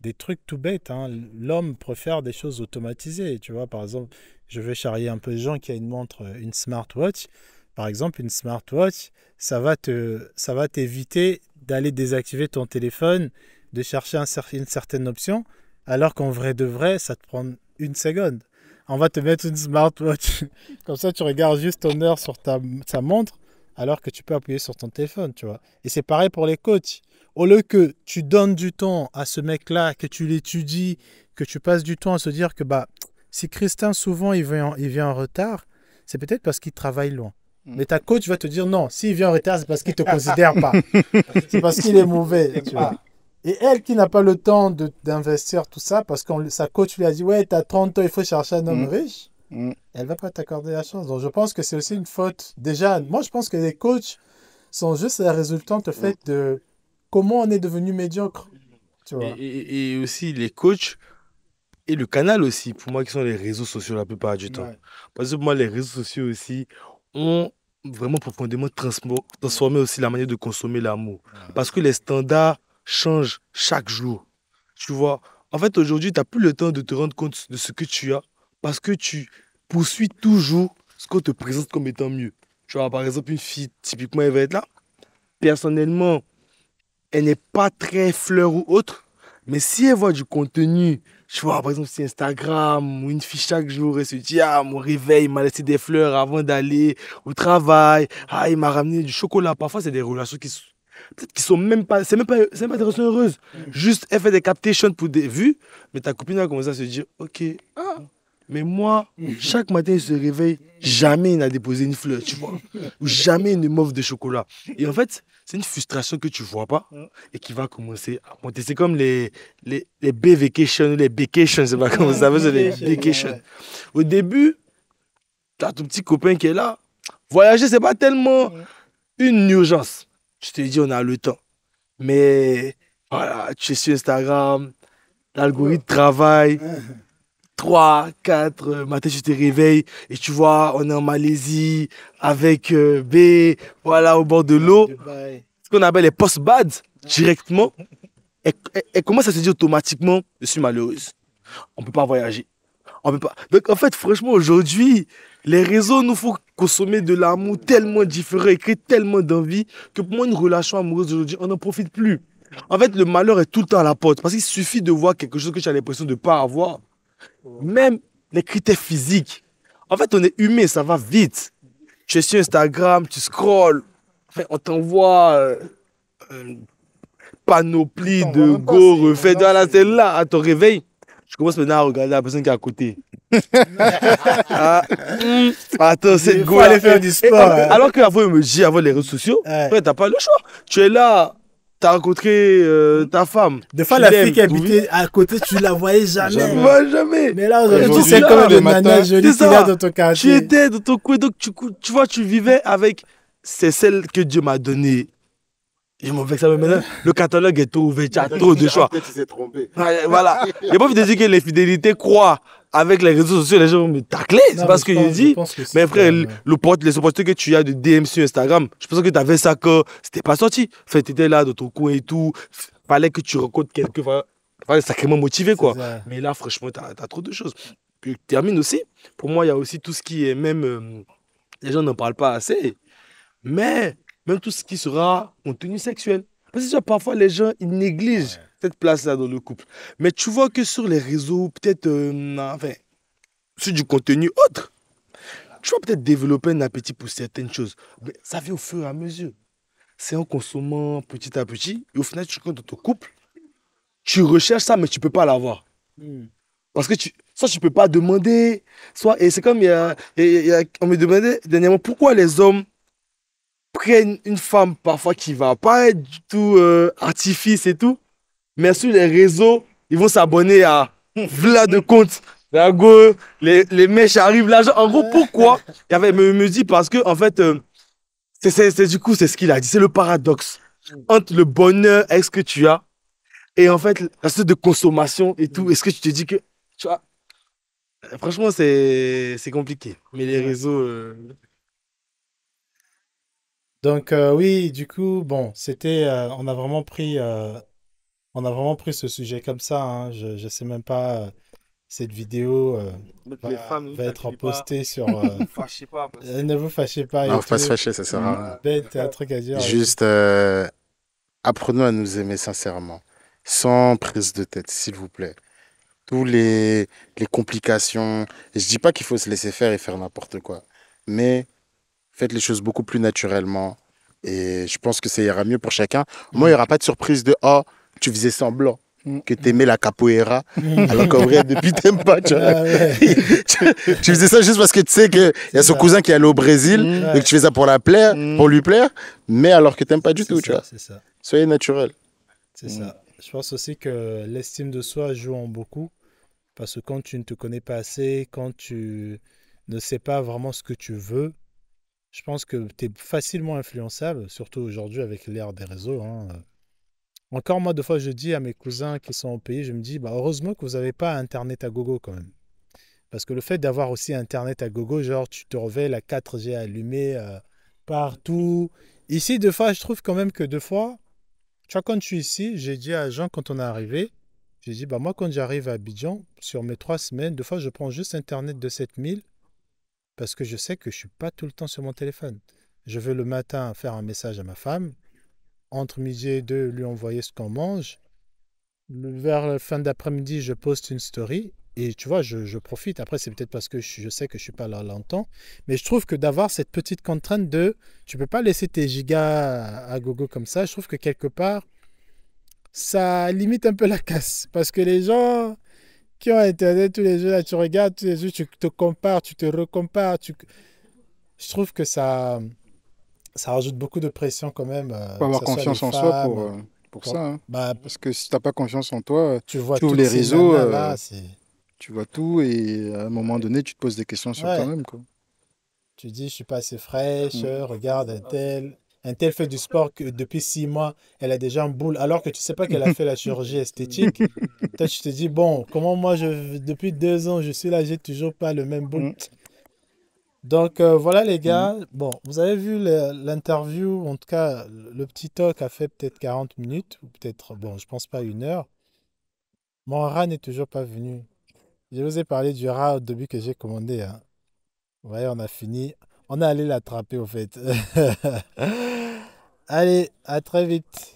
des trucs tout bêtes, hein. L'homme préfère des choses automatisées. Tu vois, par exemple, je vais charrier un peu les gens qui a une montre, une smartwatch. Par exemple, une smartwatch, ça va t'éviter d'aller désactiver ton téléphone, de chercher une certaine option, alors qu'en vrai de vrai, ça te prend 1 seconde. On va te mettre une smartwatch. Comme ça, tu regardes juste ton heure sur ta montre, alors que tu peux appuyer sur ton téléphone, tu vois. Et c'est pareil pour les coachs. Au lieu que tu donnes du temps à ce mec-là, que tu l'étudies, que tu passes du temps à se dire que bah, si Christin, souvent, il vient en retard, c'est peut-être parce qu'il travaille loin. Mais ta coach va te dire non, s'il vient en retard, c'est parce qu'il ne te considère pas. C'est parce qu'il est mauvais, tu vois. Et elle qui n'a pas le temps d'investir tout ça, parce que sa coach lui a dit, ouais, tu as 30 ans, il faut chercher un homme riche, elle ne va pas t'accorder la chance. Donc je pense que c'est aussi une faute. Déjà, moi je pense que les coachs sont juste la résultante au fait de comment on est devenu médiocre. Tu vois.
Et aussi les coachs et le canal aussi, pour moi, qui sont les réseaux sociaux la plupart du temps.
Ouais.
Parce que pour moi, les réseaux sociaux aussi ont vraiment profondément transformé aussi la manière de consommer l'amour. Parce que les standards changent chaque jour. Tu vois, en fait, aujourd'hui, tu n'as plus le temps de te rendre compte de ce que tu as parce que tu poursuis toujours ce qu'on te présente comme étant mieux. Tu vois, par exemple, une fille, typiquement, elle va être là. Personnellement, elle n'est pas très fleur ou autre, mais si elle voit du contenu, tu vois, par exemple, sur Instagram, ou une fille chaque jour, elle se dit, ah, mon réveil, il m'a laissé des fleurs avant d'aller au travail, ah, il m'a ramené du chocolat. Parfois, c'est des relations peut-être qui sont même pas, c'est même pas des relations heureuses. Juste, elle fait des captations pour des vues, mais ta copine a commencé à se dire, ok, ah, mais moi, chaque matin, il se réveille, jamais il n'a déposé une fleur, tu vois, ou jamais il ne m'offre de chocolat. Et en fait, c'est une frustration que tu ne vois pas et qui va commencer à monter. C'est comme les B-vacations, les vacations, c'est pas comment ça s'appelle, les vacations. Au début, tu as ton petit copain qui est là. Voyager, c'est pas tellement une urgence. Je te dis, on a le temps. Mais voilà, tu es sur Instagram, l'algorithme travaille. 3, 4 matin, tu te réveilles et tu vois, on est en Malaisie avec B, voilà, au bord de l'eau. Ce qu'on appelle les post-bad, directement. Elle commence à se dire automatiquement, je suis malheureuse. On ne peut pas voyager. On peut pas. Donc, en fait, franchement, aujourd'hui, les réseaux nous font consommer de l'amour tellement différent et créer tellement d'envie que pour moi, une relation amoureuse aujourd'hui, on n'en profite plus. En fait, le malheur est tout le temps à la porte parce qu'il suffit de voir quelque chose que tu as l'impression de ne pas avoir. Même les critères physiques. En fait, on est humain, ça va vite. Tu es sur Instagram, tu scrolls. Enfin, on t'envoie une panoplie de go refait. Voilà, c'est là, à ton réveil. Je commence maintenant à regarder la personne qui est à côté. Attends, c'est go.
Aller faire du sport.
Alors qu'avant, il me dit, avant les réseaux sociaux, tu n'as pas le choix. Tu es là. t'as rencontré ta femme.
Des fois,
Tu
la
l'aimes,
fille qui
oui.
habitait à côté, tu la voyais jamais.
Jamais.
Mais là, aujourd'hui, tu
Aujourd'hui,
sais comme
le
le
matin,
nana jolie
c'est
qu'il y
ça.
a dans ton
Tu
quartier.
étais dans ton coin, donc tu vois, tu vivais avec. C'est celle que Dieu m'a donnée. Je m'en vais que ça, mais maintenant, le catalogue est trop ouvert, tu as trop de choix.
Peut-être qu'il s'est trompé.
Ouais, voilà. Il n'y a pas envie de dire que l'infidélité croît avec les réseaux sociaux, les gens vont me tacler.
Non,
C'est pas ce que je dis. Mais frère, les opportunités que tu as de DM sur Instagram, je pense que tu avais ça quand c'était pas sorti. Enfin, tu étais là dans ton coin et tout. Fallait que tu rencontres quelqu'un. Fallait sacrément motivé, quoi. Mais là, franchement, tu as trop de choses. Puis, je termine aussi. Pour moi, il y a aussi tout ce qui est même. Les gens n'en parlent pas assez. Mais même tout ce qui sera contenu sexuel. Parce que tu vois, parfois, les gens, ils négligent cette place-là dans le couple. Mais tu vois que sur les réseaux, peut-être, enfin, sur du contenu autre, tu vas peut-être développer un appétit pour certaines choses. Mais ça vient au fur et à mesure. C'est en consommant petit à petit. Et au final, tu rencontres dans ton couple, tu recherches ça, mais tu ne peux pas l'avoir. Parce que soit tu ne peux pas demander, soit, et c'est comme, on me demandait dernièrement, pourquoi les hommes prennent une femme parfois qui ne va pas être du tout artifice et tout, mais sur les réseaux, ils vont s'abonner à V'là de compte. Là, go, les mèches arrivent là. En gros, pourquoi? Me dit parce que, en fait, du coup, c'est ce qu'il a dit. C'est le paradoxe entre le bonheur avec ce que tu as et en fait, la sorte de consommation et tout. Est-ce que tu te dis que, tu vois, franchement, c'est compliqué. Mais les réseaux.
Donc, oui, du coup, bon, c'était. On a vraiment pris ce sujet comme ça. Hein. Je ne sais même pas. Cette vidéo va être postée sur.
Fâchez pas.
Ne vous fâchez pas.
Non,
Et
faut pas se
tout.
fâcher, ça sert à rien.
Ben, t'as un truc à dire.
Juste, apprenons à nous aimer sincèrement, sans prise de tête, s'il vous plaît. Tous les complications. Et je dis pas qu'il faut se laisser faire et faire n'importe quoi, mais faites les choses beaucoup plus naturellement. Et je pense que ça ira mieux pour chacun. Au moins, il n'y aura pas de surprise de oh, tu faisais semblant que tu aimais la capoeira, alors qu'en vrai, depuis, t'aimes pas. Tu vois.
Ah ouais.
Tu faisais ça juste parce que tu sais qu'il y a son
ça.
cousin qui est allé au Brésil et que tu fais ça pour pour lui plaire, mais alors que t'aimes pas du tout. Tu vois.
C'est ça.
Soyez naturel.
C'est ça. Je pense aussi que l'estime de soi joue en beaucoup. Parce que quand tu ne te connais pas assez, quand tu ne sais pas vraiment ce que tu veux, je pense que tu es facilement influençable, surtout aujourd'hui avec l'ère des réseaux. Hein. Encore moi, des fois, je dis à mes cousins qui sont au pays, je me dis, bah, heureusement que vous n'avez pas Internet à gogo quand même. Parce que le fait d'avoir aussi Internet à gogo, genre tu te réveilles, la 4G allumée partout. Ici, des fois, je trouve quand même que deux fois, tu vois, quand je suis ici, j'ai dit à Jean quand on est arrivé, j'ai dit, bah, moi, quand j'arrive à Abidjan, sur mes 3 semaines, deux fois, je prends juste Internet de 7000 parce que je sais que je ne suis pas tout le temps sur mon téléphone. Je veux le matin faire un message à ma femme, entre midi et deux, lui envoyer ce qu'on mange. Vers la fin d'après-midi, je poste une story et tu vois, je profite. Après, c'est peut-être parce que je sais que je ne suis pas là longtemps, mais je trouve que d'avoir cette petite contrainte de tu ne peux pas laisser tes gigas à gogo comme ça, je trouve que quelque part, ça limite un peu la casse. Parce que les gens qui ont Internet tous les jours, là, tu regardes tous les jours, tu te compares, tu te recompares. Je trouve que ça rajoute beaucoup de pression quand même.
Il faut avoir confiance en soi pour ça. Hein.
Bah,
parce que si tu n'as pas confiance en toi,
tu vois
tu ouvres
toutes
les
ces
réseaux,
nanas-là,
tu vois tout et à un moment donné, tu te poses des questions sur
Ouais.
toi-même. Quoi.
Tu dis, je suis pas assez fraîche, regarde un tel. Un tel fait du sport que depuis 6 mois, elle a déjà un boule, alors que tu sais pas qu'elle a fait la chirurgie esthétique. Toi, tu te dis, bon, comment moi, depuis 2 ans, je suis là, j'ai toujours pas le même boule. Donc, voilà les gars. Bon, vous avez vu l'interview, en tout cas, le petit talk a fait peut-être 40 minutes, ou peut-être, bon, je pense pas 1 heure. Mon rat n'est toujours pas venu. Je vous ai parlé du rat au début que j'ai commandé. Hein. Vous voyez, on a fini. On est allé l'attraper au fait. Allez, à très vite.